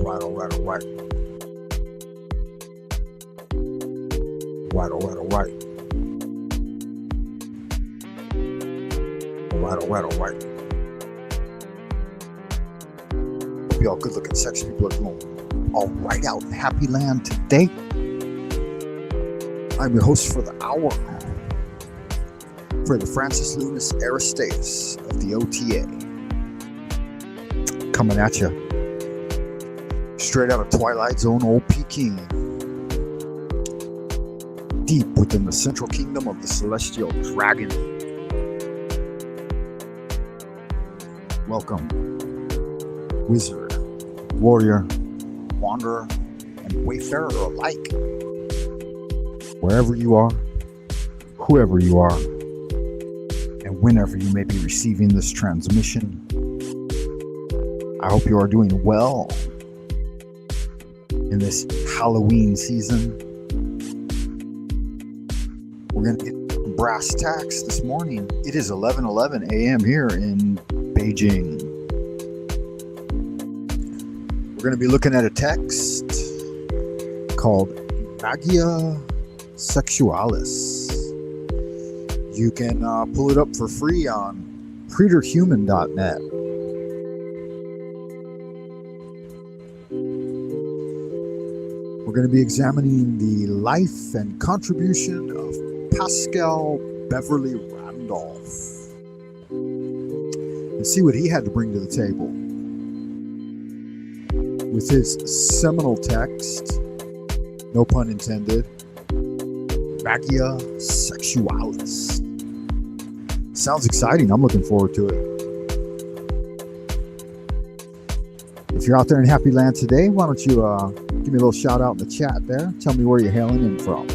Right, all right, all right. Right, all right, all right. All right, all right, all right. Hope y'all good looking sex people are doing all right out in Happy Land today. I'm your host for the hour, for the Francis Lunas Aristaeus of the OTA. Coming at you straight out of Twilight Zone, old Peking, deep within the central kingdom of the celestial dragon. Welcome, wizard, warrior, wanderer, and wayfarer alike. Wherever you are, whoever you are, and whenever you may be receiving this transmission, I hope you are doing well in this Halloween season. We're going to get brass tacks this morning. It is 11:11 a.m. here in Beijing. We're going to be looking at a text called Magia Sexualis. You can pull it up for free on preterhuman.net. We're going to be examining the life and contribution of Pascal Beverly Randolph and see what he had to bring to the table with his seminal text, no pun intended, Magia Sexualis. Sounds exciting. I'm looking forward to it. If you're out there in Happy Land today, why don't you give me a little shout out in the chat there. Tell me where you're hailing in from.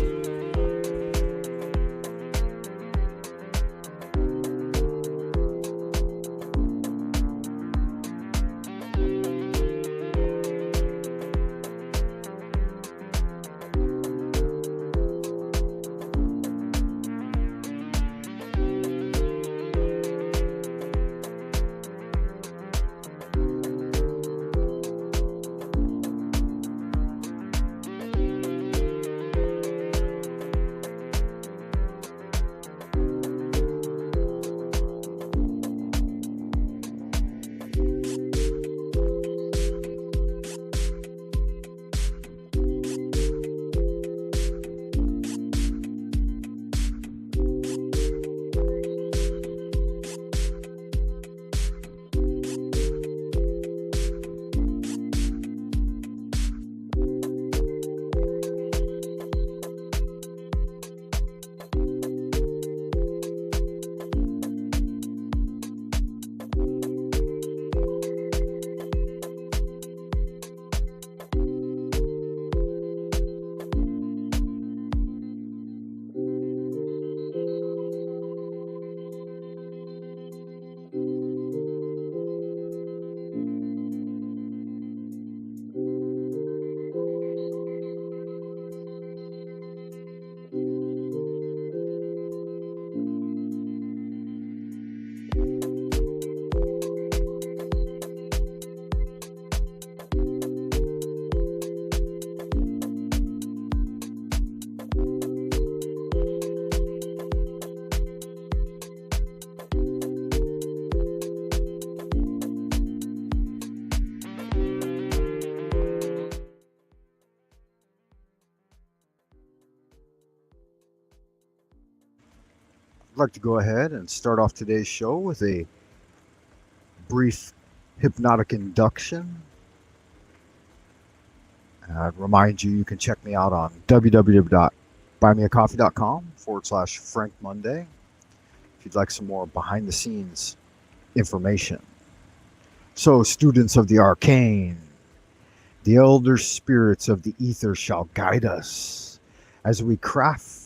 I'd like to go ahead and start off today's show with a brief hypnotic induction. I'd remind you can check me out on www.buymeacoffee.com/Frank Monday if you'd like some more behind the scenes information. So, students of the arcane, the elder spirits of the ether shall guide us as we craft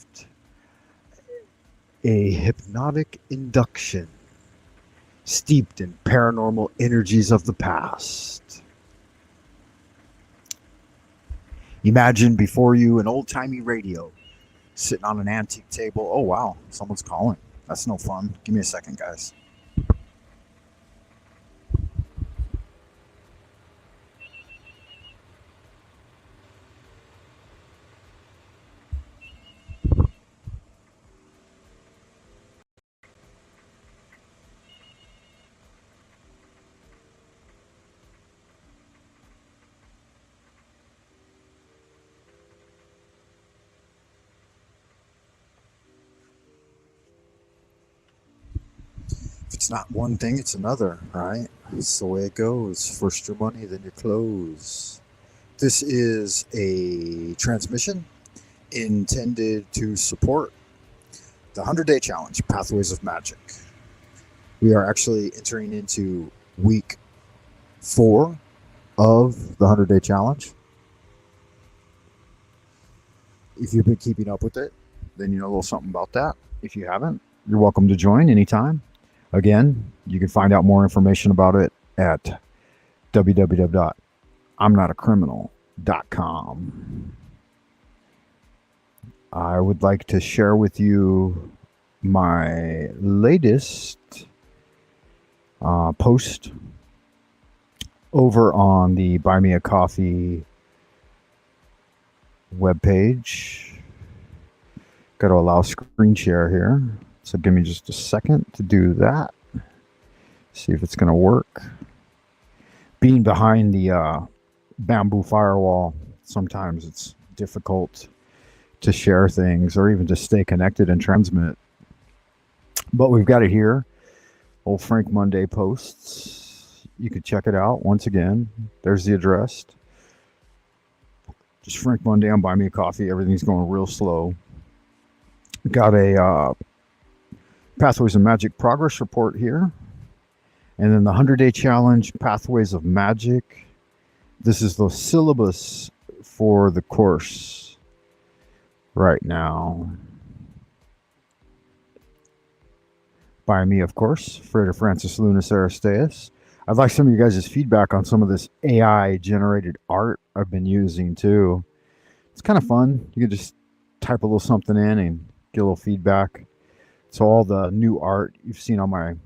a hypnotic induction steeped in paranormal energies of the past. Imagine before you an old-timey radio sitting on an antique table. Oh, wow, someone's calling. That's no fun. Give me a second, guys. It's not one thing, it's another, right? It's the way it goes. First your money, then your clothes. This is a transmission intended to support the 100-day challenge, Pathways of Magic. We are actually entering into week 4 of the 100-day challenge. If you've been keeping up with it, then you know a little something about that. If you haven't, you're welcome to join anytime. Again, you can find out more information about it at www.imnotacriminal.com. I would like to share with you my latest post over on the Buy Me a Coffee webpage. Got to allow screen share here. So give me just a second to do that. See if it's going to work. Being behind the bamboo firewall, sometimes it's difficult to share things or even to stay connected and transmit. But we've got it here. Old Frank Monday posts. You could check it out. Once again, there's the address. Just Frank Monday on Buy Me a Coffee. Everything's going real slow. Got a Pathways of Magic progress report here. And then the 100-day challenge, Pathways of Magic. This is the syllabus for the course right now. By me, of course, Frater Francis Lunas Aristeas. I'd like some of you guys' feedback on some of this AI-generated art I've been using, too. It's kind of fun. You can just type a little something in and get a little feedback. So all the new art you've seen on my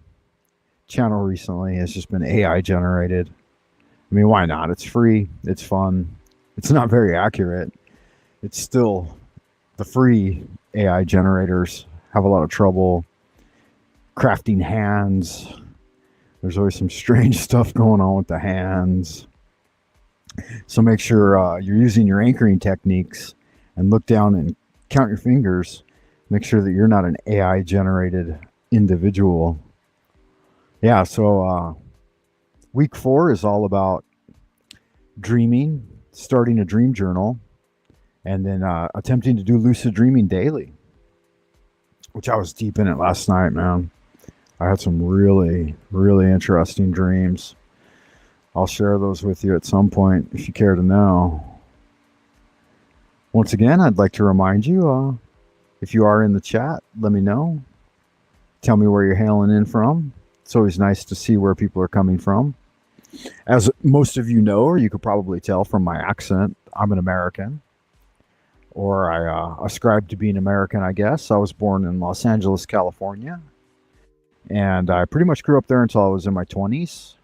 channel recently has just been AI-generated. I mean, why not? It's free. It's fun. It's not very accurate. It's still... The free AI generators have a lot of trouble crafting hands. There's always some strange stuff going on with the hands. So make sure you're using your anchoring techniques and look down and count your fingers. Make sure that you're not an AI generated individual. Yeah, so week 4 is all about dreaming, starting a dream journal, and then attempting to do lucid dreaming daily, which I was deep in it last night, man. I had some really, really interesting dreams. I'll share those with you at some point if you care to know. Once again, I'd like to remind you, if you are in the chat, let me know. Tell me where you're hailing in from. It's always nice to see where people are coming from. As most of you know, or you could probably tell from my accent, I'm an American. Or I ascribe to being American, I guess. I was born in Los Angeles, California. And I pretty much grew up there until I was in my 20s.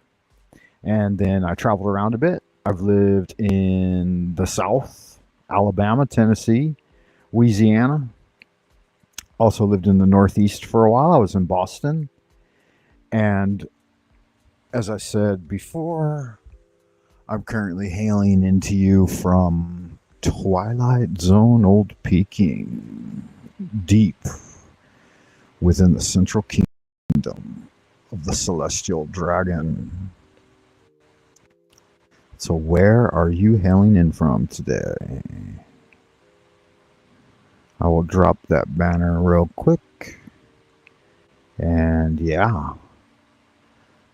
And then I traveled around a bit. I've lived in the South, Alabama, Tennessee, Louisiana. Also lived in the Northeast for a while. I was in Boston. And as I said before, I'm currently hailing into you from Twilight Zone Old Peking, deep within the central kingdom of the celestial dragon. So where are you hailing in from today? I will drop that banner real quick. And yeah,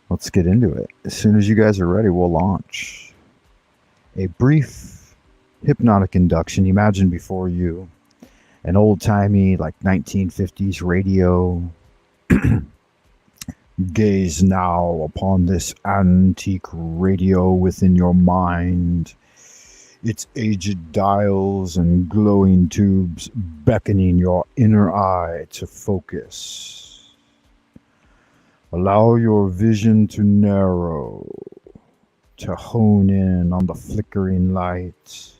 let's get into it. As soon as you guys are ready, we'll launch. A brief hypnotic induction. Imagine before you an old-timey, like 1950s radio. Gaze now upon this antique radio within your mind. Its aged dials and glowing tubes beckoning your inner eye to focus. Allow your vision to narrow, to hone in on the flickering light.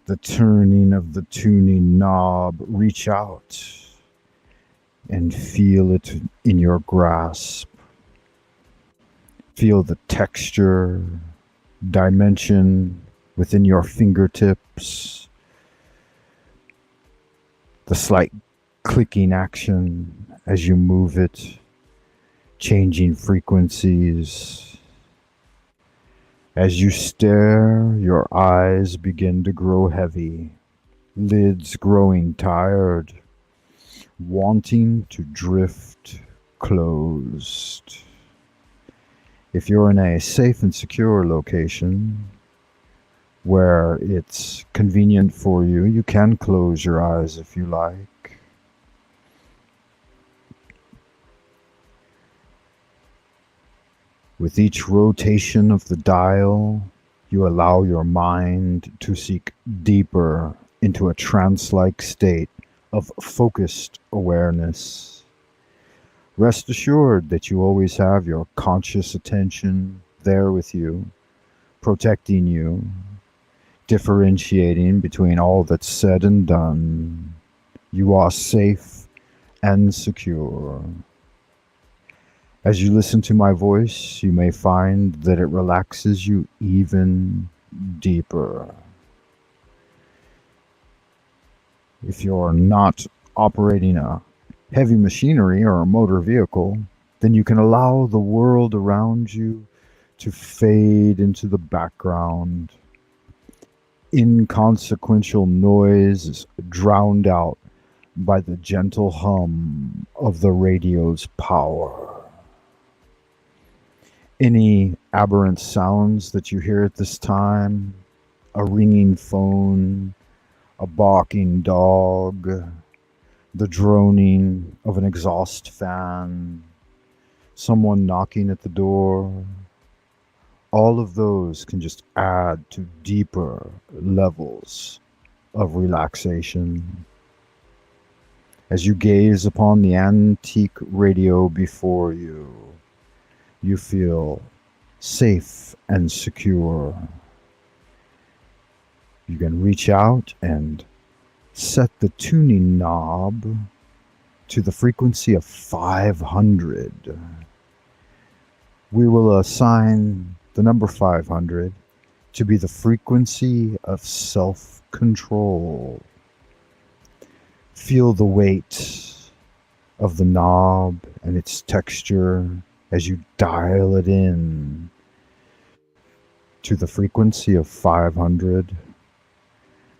The turning of the tuning knob. Reach out and feel it in your grasp. Feel the texture, dimension within your fingertips. The slight clicking action as you move it. changing frequencies. As you stare, your eyes begin to grow heavy, lids growing tired, wanting to drift closed. If you're in a safe and secure location where it's convenient for you, you can close your eyes if you like. With each rotation of the dial, you allow your mind to seek deeper into a trance-like state of focused awareness. Rest assured that you always have your conscious attention there with you, protecting you, differentiating between all that's said and done. You are safe and secure. As you listen to my voice, you may find that it relaxes you even deeper. If you're not operating a heavy machinery or a motor vehicle, then you can allow the world around you to fade into the background. Inconsequential noise is drowned out by the gentle hum of the radio's power. Any aberrant sounds that you hear at this time, a ringing phone, a barking dog, the droning of an exhaust fan, someone knocking at the door, all of those can just add to deeper levels of relaxation. As you gaze upon the antique radio before you, you feel safe and secure. You can reach out and set the tuning knob to the frequency of 500. We will assign the number 500 to be the frequency of self-control. Feel the weight of the knob and its texture as you dial it in to the frequency of 500.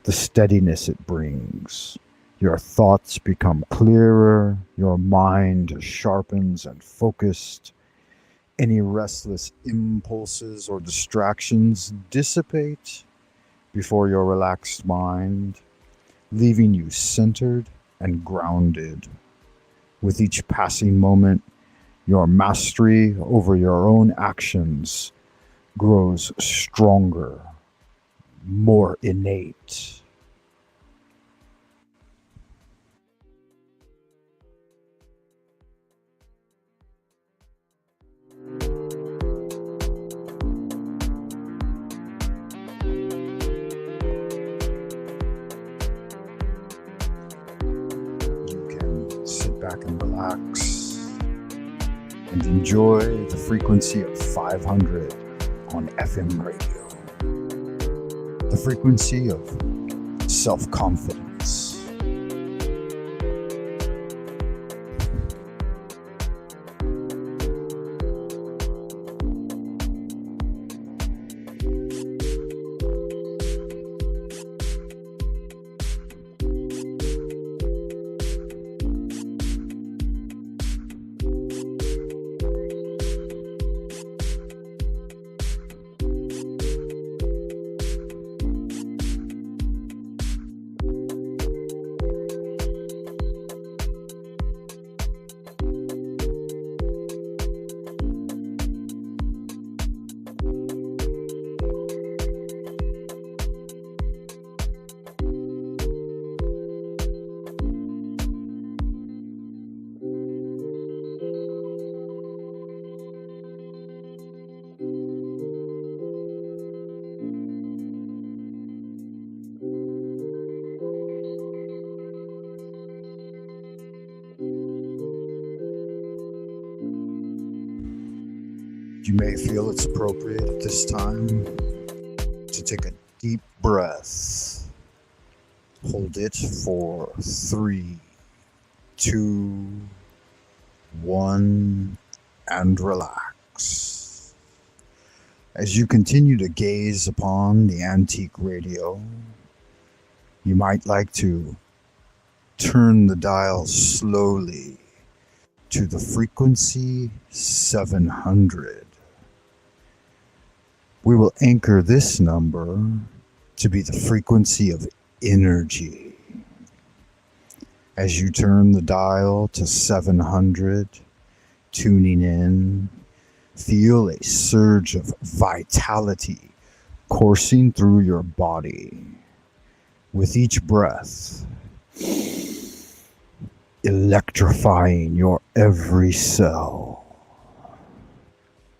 The steadiness it brings. Your thoughts become clearer, your mind sharpens and focused. Any restless impulses or distractions dissipate before your relaxed mind, leaving you centered and grounded. With each passing moment, your mastery over your own actions grows stronger, more innate. You can sit back and relax and enjoy the frequency of 500 on FM radio. The frequency of self-confidence. You may feel it's appropriate at this time to take a deep breath. Hold it for 3, 2, 1, and relax. As you continue to gaze upon the antique radio, you might like to turn the dial slowly to the frequency 700. We will anchor this number to be the frequency of energy. As you turn the dial to 700, tuning in, feel a surge of vitality coursing through your body. With each breath, electrifying your every cell.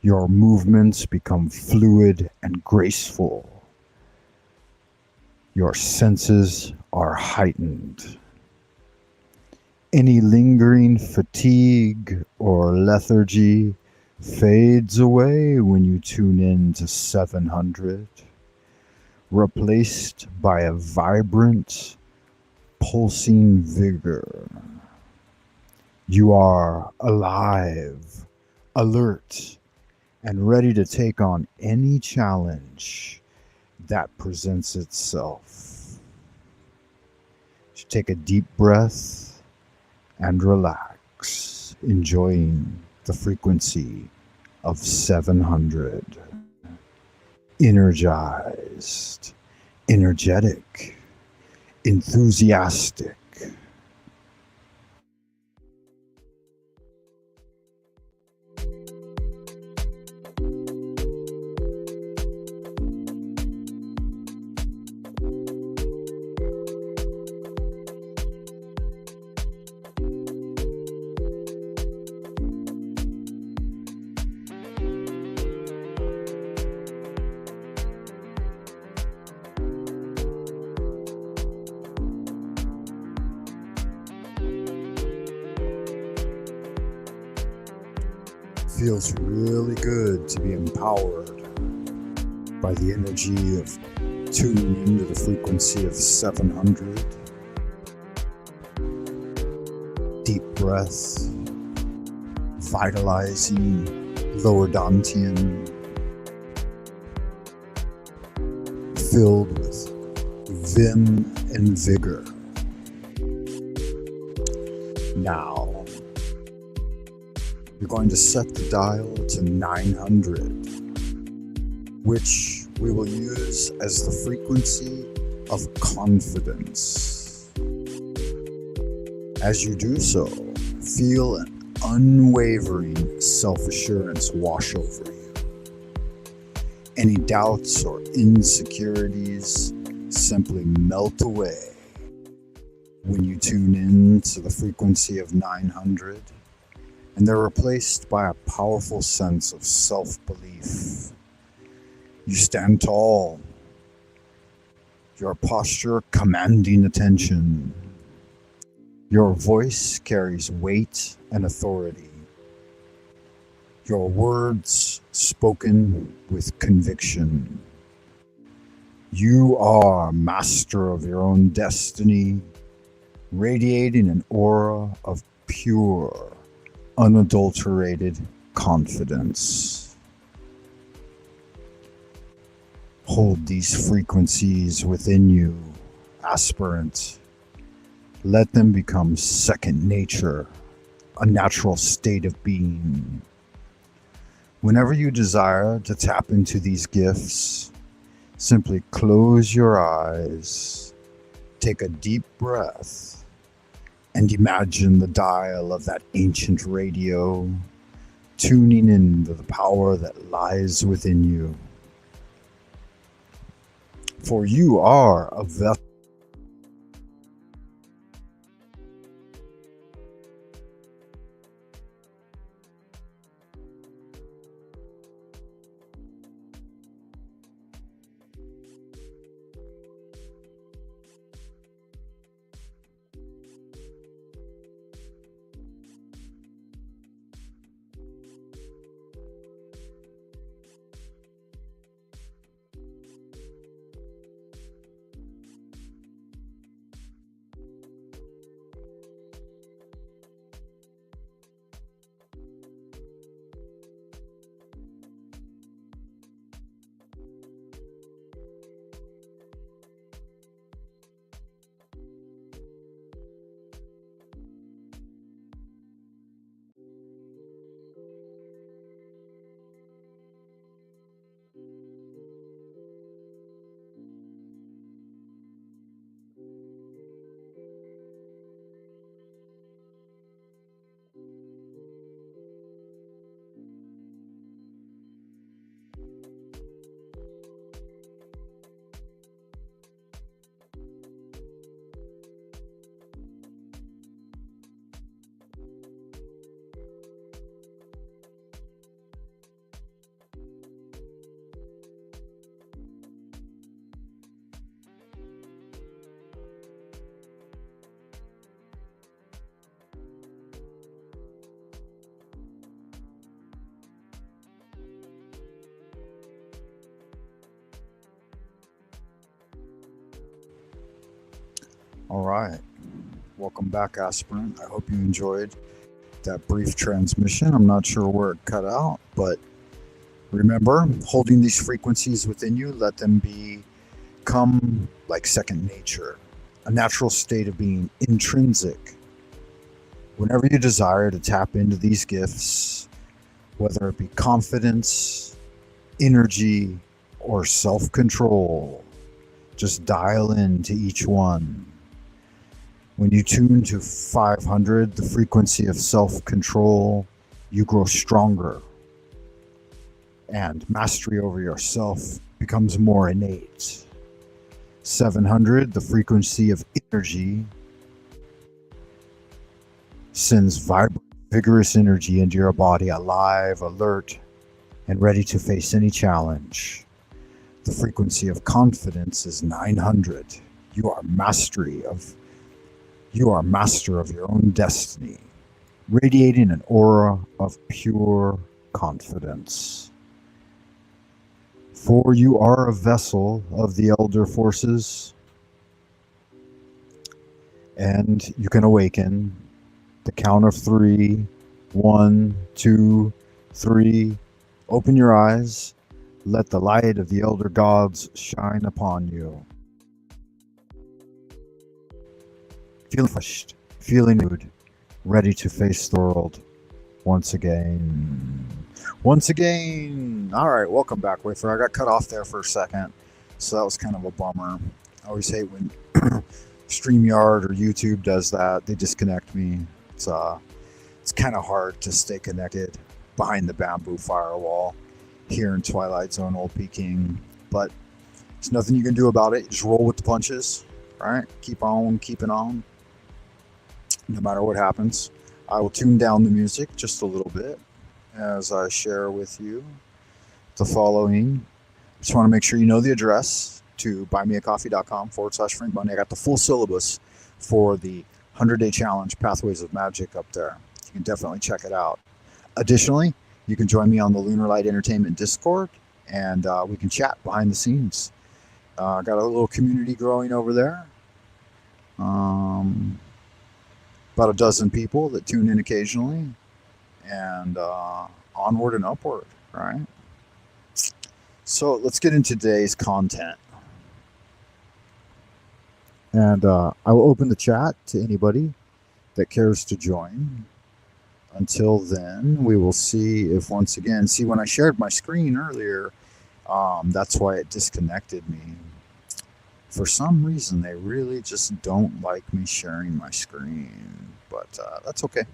Your movements become fluid and graceful. Your senses are heightened. Any lingering fatigue or lethargy fades away when you tune in to 700, replaced by a vibrant, pulsing vigor. You are alive, alert, and ready to take on any challenge that presents itself. Just take a deep breath and relax, enjoying the frequency of 700. Energized, energetic, enthusiastic. Feels really good to be empowered by the energy of tuning into the frequency of 700. Deep breath, vitalizing lower dantian, filled with vim and vigor. Now, you're going to set the dial to 900, which we will use as the frequency of confidence. As you do so, feel an unwavering self-assurance wash over you. Any doubts or insecurities simply melt away when you tune in to the frequency of 900. And they're replaced by a powerful sense of self-belief. You stand tall, your posture commanding attention. Your voice carries weight and authority. Your words spoken with conviction. You are master of your own destiny, radiating an aura of pure, unadulterated confidence. Hold these frequencies within you, aspirant. Let them become second nature, a natural state of being. Whenever you desire to tap into these gifts, simply close your eyes, take a deep breath, and imagine the dial of that ancient radio tuning into the power that lies within you. For you are a vessel. All right. Welcome back, Aspirant. I hope you enjoyed that brief transmission. I'm not sure where it cut out, but remember, holding these frequencies within you, let them become like second nature, a natural state of being intrinsic. Whenever you desire to tap into these gifts, whether it be confidence, energy, or self-control, just dial into each one. When you tune to 500, the frequency of self-control, you grow stronger, and mastery over yourself becomes more innate. 700, the frequency of energy, sends vibrant, vigorous energy into your body, alive, alert, and ready to face any challenge. The frequency of confidence is 900. You are master of your own destiny, radiating an aura of pure confidence. For you are a vessel of the elder forces, and you can awaken. The count of 3, 1, 2, 3. Open your eyes. Let the light of the elder gods shine upon you. Feeling flushed, feeling nude, ready to face the world once again. Once again! Alright, welcome back, Wayfarer. I got cut off there for a second, so that was kind of a bummer. I always hate when StreamYard or YouTube does that. They disconnect me. It's kind of hard to stay connected behind the bamboo firewall here in Twilight Zone Old Peking, but there's nothing you can do about it. You just roll with the punches, right? Keep on keeping on, no matter what happens. I will tune down the music just a little bit as I share with you the following. Just want to make sure you know the address to buymeacoffee.com/Frank Monday. I got the full syllabus for the 100-day challenge, Pathways of Magic, up there. You can definitely check it out. Additionally, you can join me on the Lunar Light Entertainment Discord, and we can chat behind the scenes. Got a little community growing over there. About a dozen people that tune in occasionally, and onward and upward, right? So let's get into today's content. And I will open the chat to anybody that cares to join. Until then, we will see if once again, see when I shared my screen earlier, that's why it disconnected me. For some reason, they really just don't like me sharing my screen, but that's okay.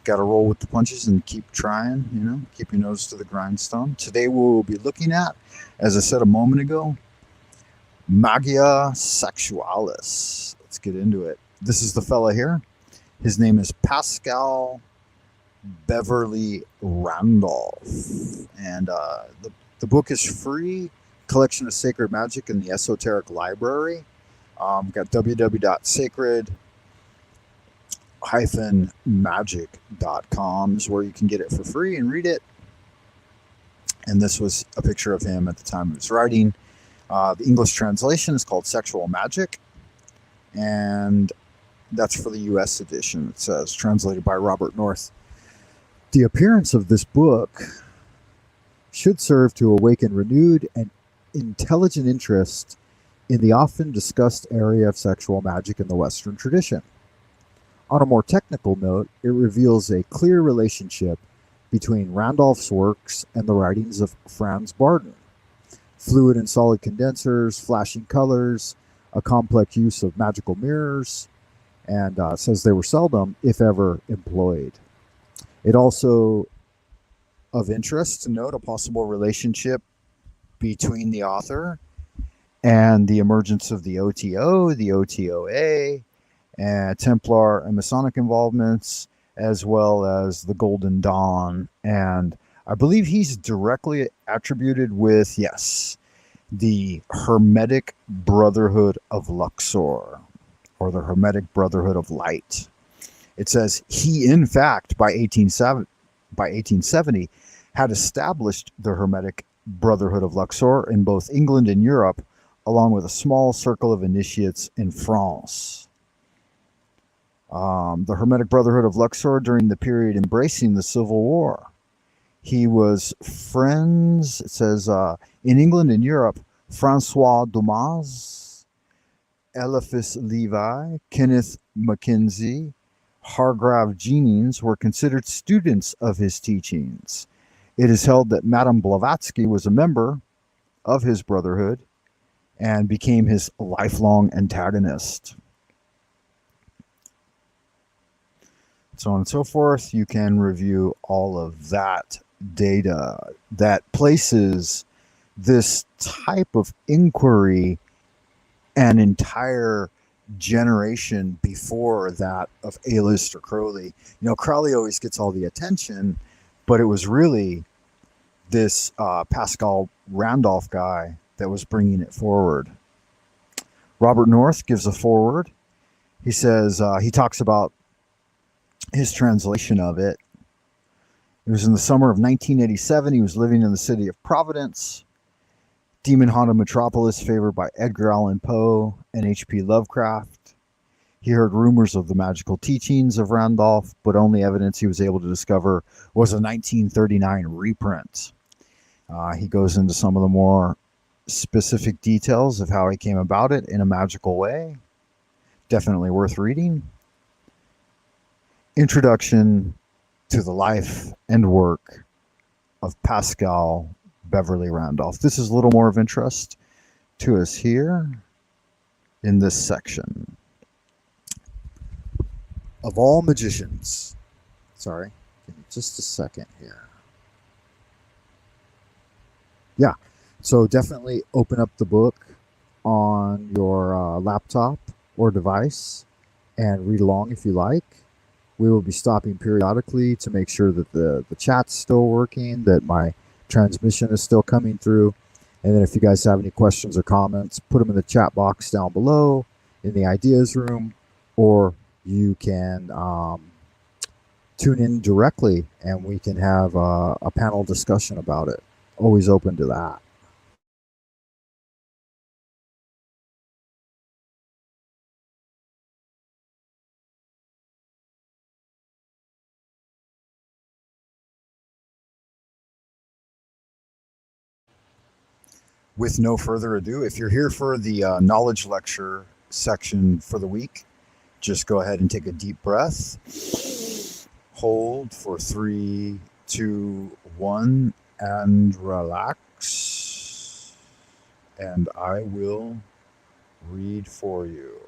Got to roll with the punches and keep trying, keep your nose to the grindstone. Today we'll be looking at, as I said a moment ago, Magia Sexualis. Let's get into it. This is the fella here. His name is Pascal Beverly Randolph, and the book is free. Collection of Sacred Magic in the Esoteric Library. Got www.sacred-magic.com is where you can get it for free and read it. And this was a picture of him at the time of his writing. The English translation is called Sexual Magic, and that's for the US edition. It says, translated by Robert North. The appearance of this book should serve to awaken renewed and intelligent interest in the often discussed area of sexual magic in the Western tradition. On a more technical note, it reveals a clear relationship between Randolph's works and the writings of Franz Barden. Fluid and solid condensers, flashing colors, a complex use of magical mirrors, and says they were seldom, if ever, employed. It also of interest to note a possible relationship between the author and the emergence of the OTO, the OTOA, and Templar and Masonic involvements, as well as the Golden Dawn. And I believe he's directly attributed with, yes, the Hermetic Brotherhood of Luxor, or the Hermetic Brotherhood of Light. It says he, in fact, by 1870, had established the Hermetic Brotherhood of Luxor in both England and Europe, along with a small circle of initiates in France. The Hermetic Brotherhood of Luxor during the period embracing the Civil War. He was friends, it says, in England and Europe, Francois Dumas, Eliphas Levi, Kenneth Mackenzie, Hargrave Jennings were considered students of his teachings. It is held that Madame Blavatsky was a member of his brotherhood and became his lifelong antagonist. So on and so forth. You can review all of that data that places this type of inquiry an entire generation before that of Aleister Crowley. Crowley always gets all the attention, but it was really this Pascal Randolph guy that was bringing it forward. Robert North gives a foreword. He says, he talks about his translation of it. It was in the summer of 1987. He was living in the city of Providence, demon-haunted metropolis favored by Edgar Allan Poe and H.P. Lovecraft. He heard rumors of the magical teachings of Randolph, but only evidence he was able to discover was a 1939 reprint. He goes into some of the more specific details of how he came about it in a magical way. Definitely worth reading. Introduction to the life and work of Pascal Beverly Randolph. This is a little more of interest to us here in this section. Of all magicians, sorry, give me just a second here. Yeah, so definitely open up the book on your laptop or device and read along if you like. We will be stopping periodically to make sure that the chat's still working, that my transmission is still coming through. And then if you guys have any questions or comments, put them in the chat box down below in the ideas room, or you can tune in directly and we can have a panel discussion about it. Always open to that. With no further ado, if you're here for the knowledge lecture section for the week, just go ahead and take a deep breath. Hold for 3, 2, 1, and relax. And I will read for you.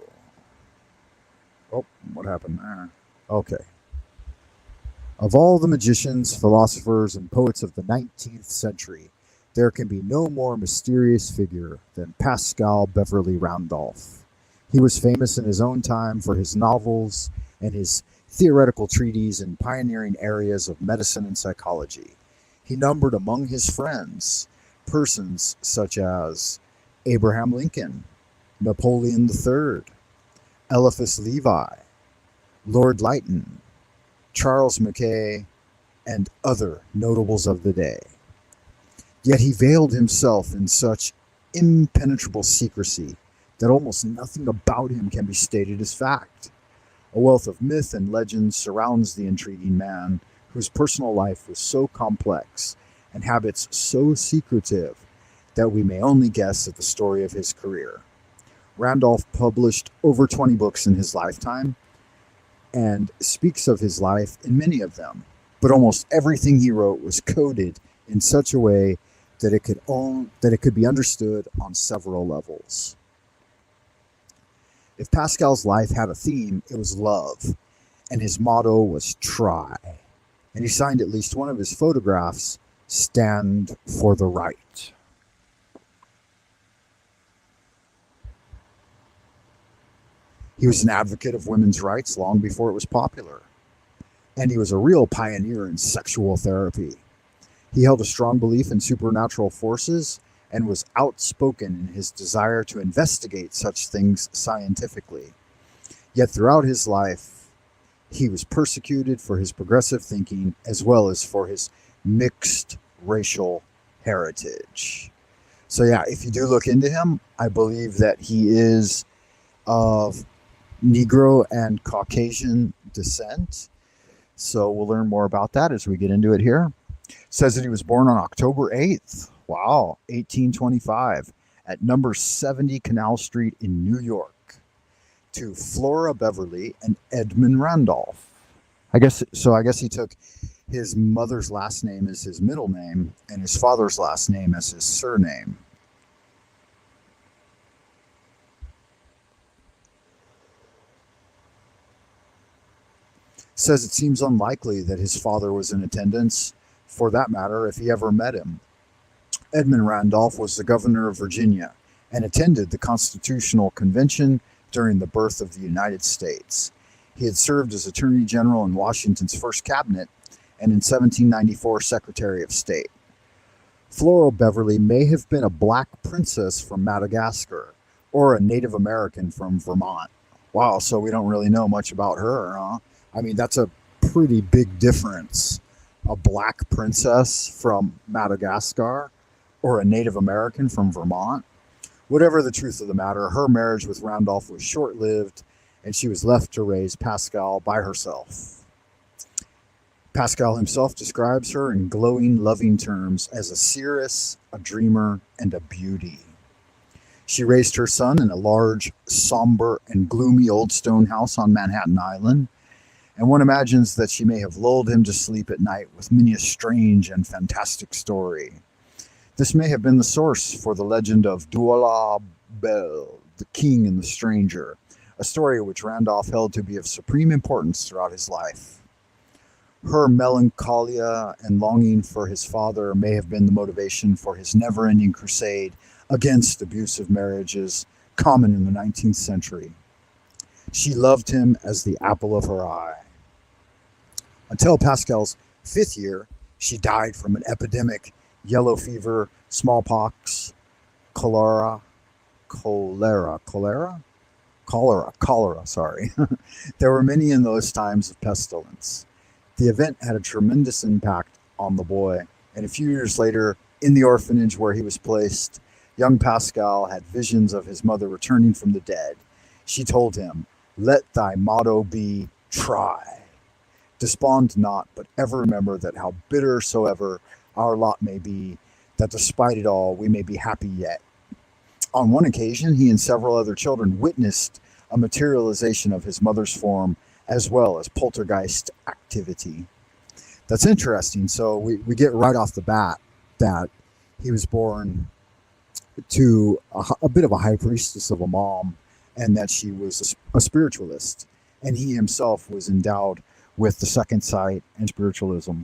Oh, what happened there? Okay. Of all the magicians, philosophers, and poets of the 19th century, there can be no more mysterious figure than Pascal Beverly Randolph. He was famous in his own time for his novels and his theoretical treatises in pioneering areas of medicine and psychology. He numbered among his friends persons such as Abraham Lincoln, Napoleon III, Eliphas Levi, Lord Lytton, Charles Mackay, and other notables of the day. Yet he veiled himself in such impenetrable secrecy that almost nothing about him can be stated as fact. A wealth of myth and legend surrounds the intriguing man, whose personal life was so complex and habits so secretive that we may only guess at the story of his career. Randolph published over 20 books in his lifetime and speaks of his life in many of them, but almost everything he wrote was coded in such a way that it could be understood on several levels. If Pascal's life had a theme, it was love, and his motto was try. And he signed at least one of his photographs, Stand for the Right. He was an advocate of women's rights long before it was popular, and he was a real pioneer in sexual therapy. He held a strong belief in supernatural forces and was outspoken in his desire to investigate such things scientifically. Yet throughout his life, he was persecuted for his progressive thinking as well as for his mixed racial heritage. So yeah, if you do look into him, I believe that he is of Negro and Caucasian descent. So we'll learn more about that as we get into it here. Says that he was born on October 8th. Wow, 1825 at number 70 Canal Street in New York to Flora Beverly and Edmund Randolph. I guess he took his mother's last name as his middle name and his father's last name as his surname. Says it seems unlikely that his father was in attendance, for that matter, if he ever met him. Edmund Randolph was the governor of Virginia and attended the Constitutional Convention during the birth of the United States. He had served as Attorney General in Washington's first cabinet and in 1794 Secretary of State. Flora Beverly may have been a black princess from Madagascar or a Native American from Vermont. Wow, so we don't really know much about her, huh? I mean, that's a pretty big difference. A black princess from Madagascar or a Native American from Vermont. Whatever the truth of the matter, her marriage with Randolph was short-lived, and she was left to raise Pascal by herself. Pascal himself describes her in glowing, loving terms as a seeress, a dreamer, and a beauty. She raised her son in a large, somber, and gloomy old stone house on Manhattan Island, and one imagines that she may have lulled him to sleep at night with many a strange and fantastic story. This may have been the source for the legend of Douala Belle, the King and the Stranger, a story which Randolph held to be of supreme importance throughout his life. Her melancholia and longing for his father may have been the motivation for his never-ending crusade against abusive marriages common in the 19th century. She loved him as the apple of her eye. Until Pascal's 5th year, she died from an epidemic, yellow fever, smallpox, cholera, sorry. There were many in those times of pestilence. The event had a tremendous impact on the boy, and a few years later, in the orphanage where he was placed, young Pascal had visions of his mother returning from the dead. She told him, "Let thy motto be, try. Despond not, but ever remember that how bitter soever our lot may be, that despite it all, we may be happy yet." On one occasion, he and several other children witnessed a materialization of his mother's form, as well as poltergeist activity. That's interesting. So we get right off the bat that he was born to a bit of a high priestess of a mom, and that she was a spiritualist, and he himself was endowed with the second sight and spiritualism.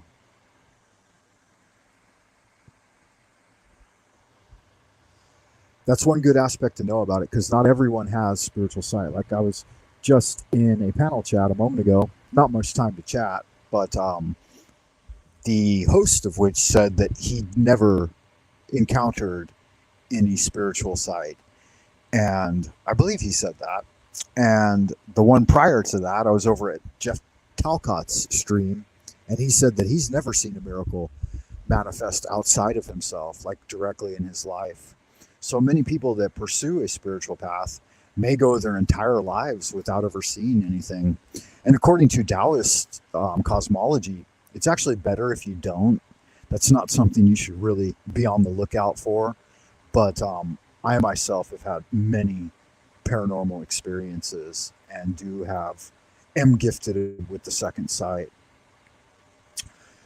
That's one good aspect to know about it, because not everyone has spiritual sight. Like I was just in a panel chat a moment ago, not much time to chat, but the host of which said that he never encountered any spiritual sight. And I believe he said that. And the one prior to that, I was over at Jeff Talcott's stream, and he said that he's never seen a miracle manifest outside of himself, like directly in his life. So many people that pursue a spiritual path may go their entire lives without ever seeing anything. And according to Taoist cosmology, it's actually better if you don't. That's not something you should really be on the lookout for. But I myself have had many paranormal experiences and am gifted with the second sight. It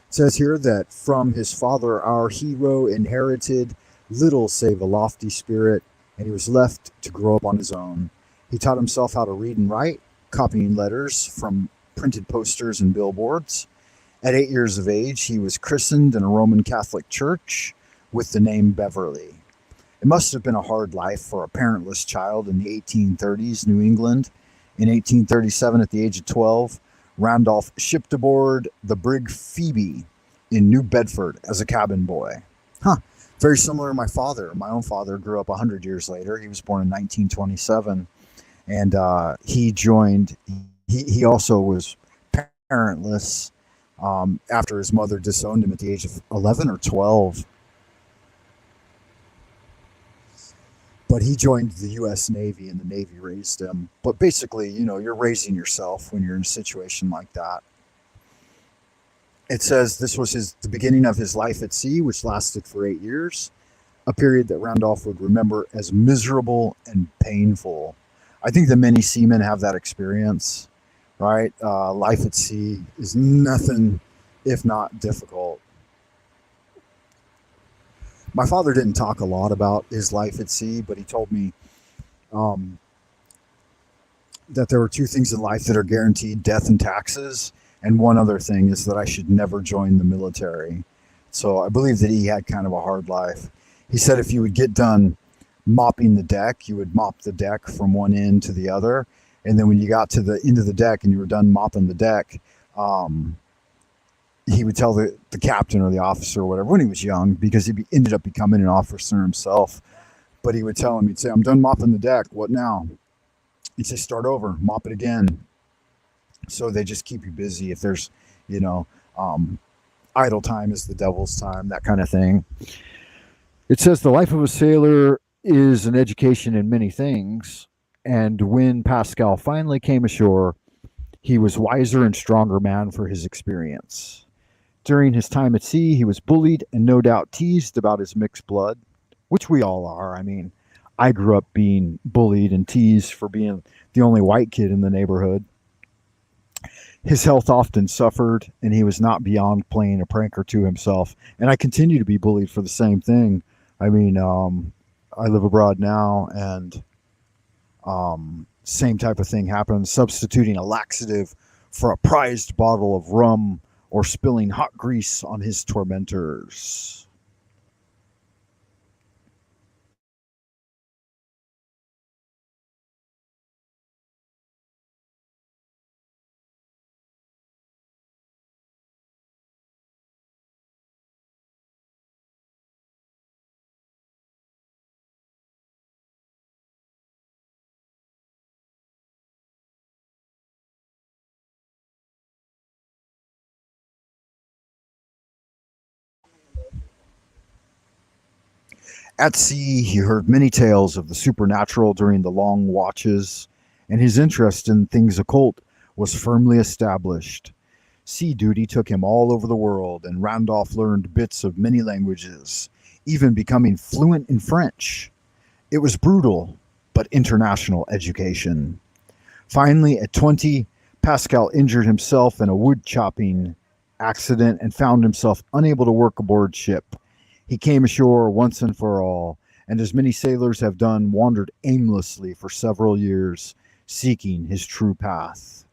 says here that from his father, our hero inherited little save a lofty spirit, and he was left to grow up on his own. He taught himself how to read and write, copying letters from printed posters and billboards. At 8 years of age, he was christened in a Roman Catholic church with the name Beverly. It must have been a hard life for a parentless child in the 1830s New England. In 1837, at the age of 12, Randolph shipped aboard the brig Phoebe in New Bedford as a cabin boy. Very similar to my father. My own father grew up 100 years later. He was born in 1927, and he also was parentless after his mother disowned him at the age of 11 or 12. but he joined the U.S. Navy, and the Navy raised him. But basically, you're raising yourself when you're in a situation like that. It says this was the beginning of his life at sea, which lasted for 8 years, a period that Randolph would remember as miserable and painful. I think that many seamen have that experience, right? Life at sea is nothing if not difficult. My father didn't talk a lot about his life at sea, but he told me that there were two things in life that are guaranteed: death and taxes. And one other thing is that I should never join the military. So I believe that he had kind of a hard life. He said if you would get done mopping the deck, you would mop the deck from one end to the other. And then when you got to the end of the deck and you were done mopping the deck, he would tell the captain or the officer or whatever when he was young, because he ended up becoming an officer himself. But he would tell him, he'd say, I'm done mopping the deck. What now? He'd say, start over, mop it again. So they just keep you busy. If there's, idle time is the devil's time, that kind of thing. It says the life of a sailor is an education in many things. And when Pascal finally came ashore, he was wiser and stronger man for his experience. During his time at sea, he was bullied and no doubt teased about his mixed blood, which we all are. I mean, I grew up being bullied and teased for being the only white kid in the neighborhood. His health often suffered, and he was not beyond playing a prank or two himself. And I continue to be bullied for the same thing. I mean, I live abroad now, and same type of thing happens, substituting a laxative for a prized bottle of rum or spilling hot grease on his tormentors. At sea, he heard many tales of the supernatural during the long watches, and his interest in things occult was firmly established. Sea duty took him all over the world, and Randolph learned bits of many languages, even becoming fluent in French. It was brutal, but international education. Finally, at 20, Pascal injured himself in a wood chopping accident and found himself unable to work aboard ship. He came ashore once and for all, and as many sailors have done, wandered aimlessly for several years, seeking his true path.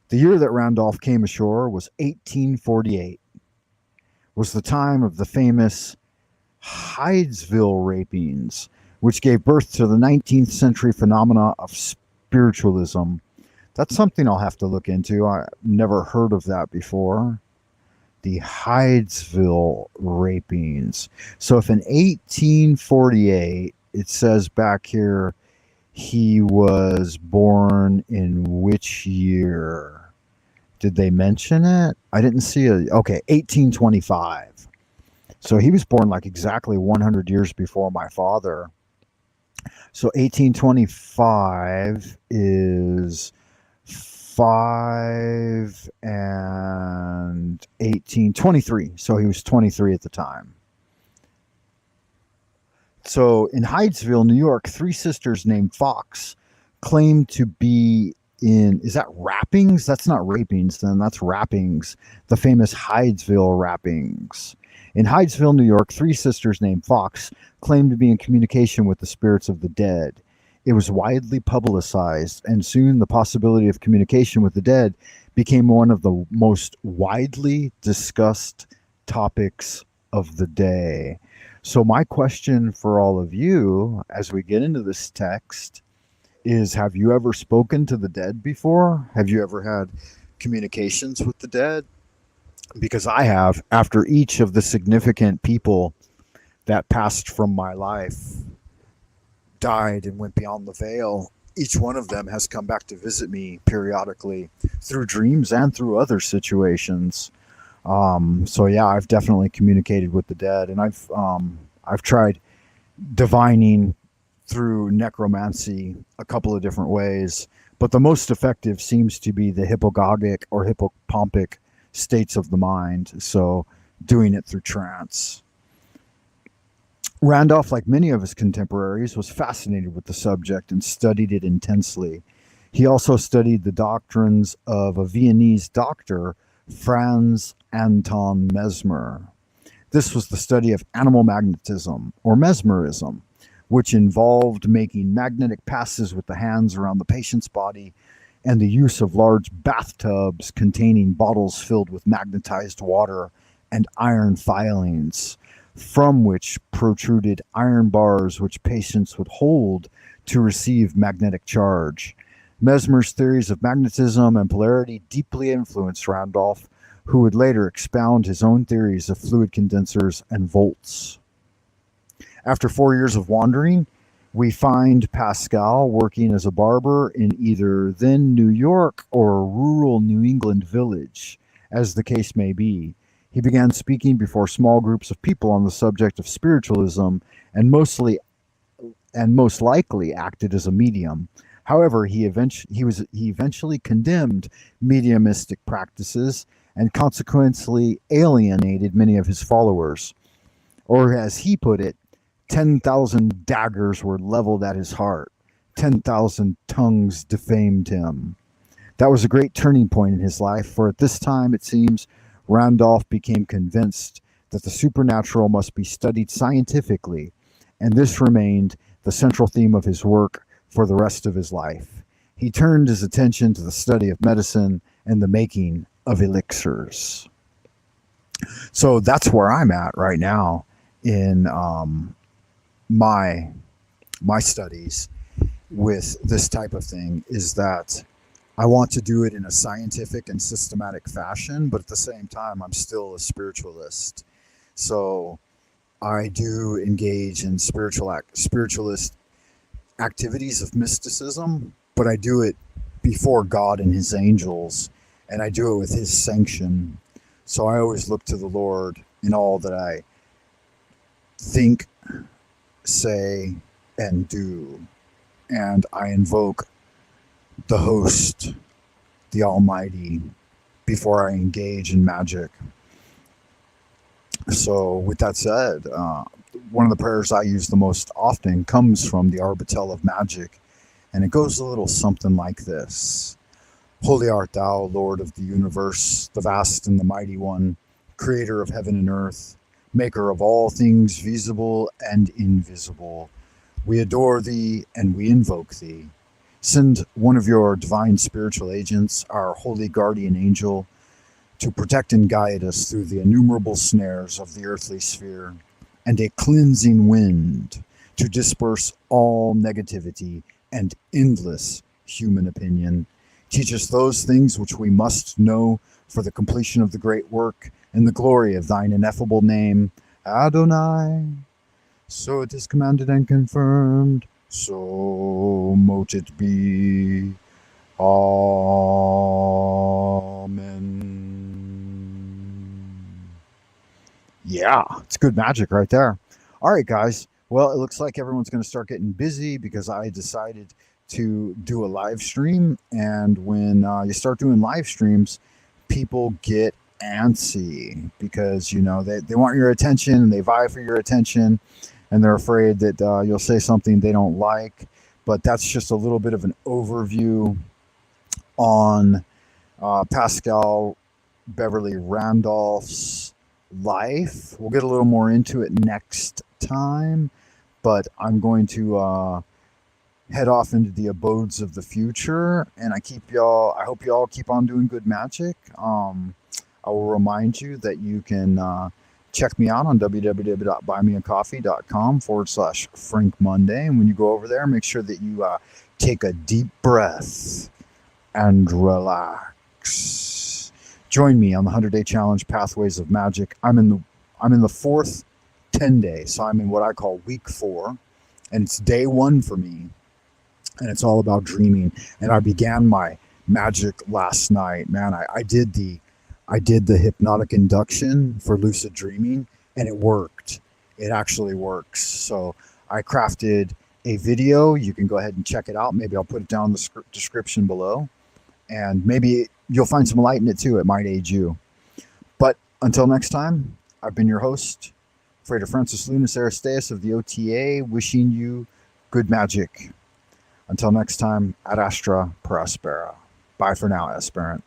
The year that Randolph came ashore was 1848, was the time of the famous Hydesville rapings, which gave birth to the 19th century phenomena of spiritualism. That's something I'll have to look into. I've never heard of that before. The Hydesville rapings. So if in 1848, it says back here, he was born in which year? Did they mention it? I didn't see it. Okay, 1825. So he was born like exactly 100 years before my father. So 1825 is 5 and 18, 23. So he was 23 at the time. So in Hydesville, New York, three sisters named Fox claimed to be in, is that rappings? That's not rapings then, that's rappings. The famous Hydesville rappings. In Hydesville, New York, three sisters named Fox claimed to be in communication with the spirits of the dead. It was widely publicized, and soon the possibility of communication with the dead became one of the most widely discussed topics of the day. So my question for all of you as we get into this text is, have you ever spoken to the dead before? Have you ever had communications with the dead? Because I have, after each of the significant people that passed from my life died and went beyond the veil, each one of them has come back to visit me periodically through dreams and through other situations. So yeah, I've definitely communicated with the dead, and I've tried divining through necromancy a couple of different ways, but the most effective seems to be the hypnagogic or hypopompic states of the mind. So doing it through trance. Randolph, like many of his contemporaries, was fascinated with the subject and studied it intensely. He also studied the doctrines of a Viennese doctor, Franz Anton Mesmer. This was the study of animal magnetism, or mesmerism, which involved making magnetic passes with the hands around the patient's body and the use of large bathtubs containing bottles filled with magnetized water and iron filings, from which protruded iron bars which patients would hold to receive magnetic charge. Mesmer's theories of magnetism and polarity deeply influenced Randolph, who would later expound his own theories of fluid condensers and volts. After 4 years of wandering, we find Pascal working as a barber in either then New York or a rural New England village, as the case may be. He began speaking before small groups of people on the subject of spiritualism and most likely acted as a medium. However, he eventually condemned mediumistic practices and consequently alienated many of his followers. Or as he put it, 10,000 daggers were leveled at his heart. 10,000 tongues defamed him. That was a great turning point in his life, for at this time, it seems, Randolph became convinced that the supernatural must be studied scientifically, and this remained the central theme of his work for the rest of his life. He turned his attention to the study of medicine and the making of elixirs. So that's where I'm at right now in my studies with this type of thing, is that I want to do it in a scientific and systematic fashion, but at the same time, I'm still a spiritualist. So I do engage in spiritualist activities of mysticism, but I do it before God and his angels, and I do it with his sanction. So I always look to the Lord in all that I think, say, and do. And I invoke the host, the Almighty, before I engage in magic. So with that said, one of the prayers I use the most often comes from the Arbatel of Magic, and it goes a little something like this. Holy art thou, Lord of the universe, the vast and the mighty one, creator of heaven and earth, maker of all things visible and invisible. We adore thee and we invoke thee. Send one of your divine spiritual agents, our holy guardian angel, to protect and guide us through the innumerable snares of the earthly sphere, and a cleansing wind to disperse all negativity and endless human opinion. Teach us those things which we must know for the completion of the great work and the glory of thine ineffable name, Adonai. So it is commanded and confirmed, so mote it be. Amen. Yeah, it's good magic right there. All right, guys. Well, it looks like everyone's going to start getting busy because I decided to do a live stream. And when you start doing live streams, people get antsy because, you know, they want your attention and they vie for your attention, and they're afraid that you'll say something they don't like. But that's just a little bit of an overview on Pascal Beverly Randolph's life. We'll get a little more into it next time, but I'm going to head off into the abodes of the future, and I hope y'all keep on doing good magic. I will remind you that you can check me out on www.buymeacoffee.com/Frank Monday. And when you go over there, make sure that you take a deep breath and relax. Join me on the 100-day challenge, Pathways of Magic. I'm in the fourth 10-day, so I'm in what I call week 4, and it's day 1 for me, and it's all about dreaming. And I began my magic last night. Man, I did the hypnotic induction for lucid dreaming, and it worked. It actually works. So I crafted a video. You can go ahead and check it out. Maybe I'll put it down in the description below. And maybe you'll find some light in it too. It might aid you. But until next time, I've been your host, Frater Francis Lunas Aristeas of the OTA, wishing you good magic. Until next time, ad astra per aspera. Bye for now, aspirant.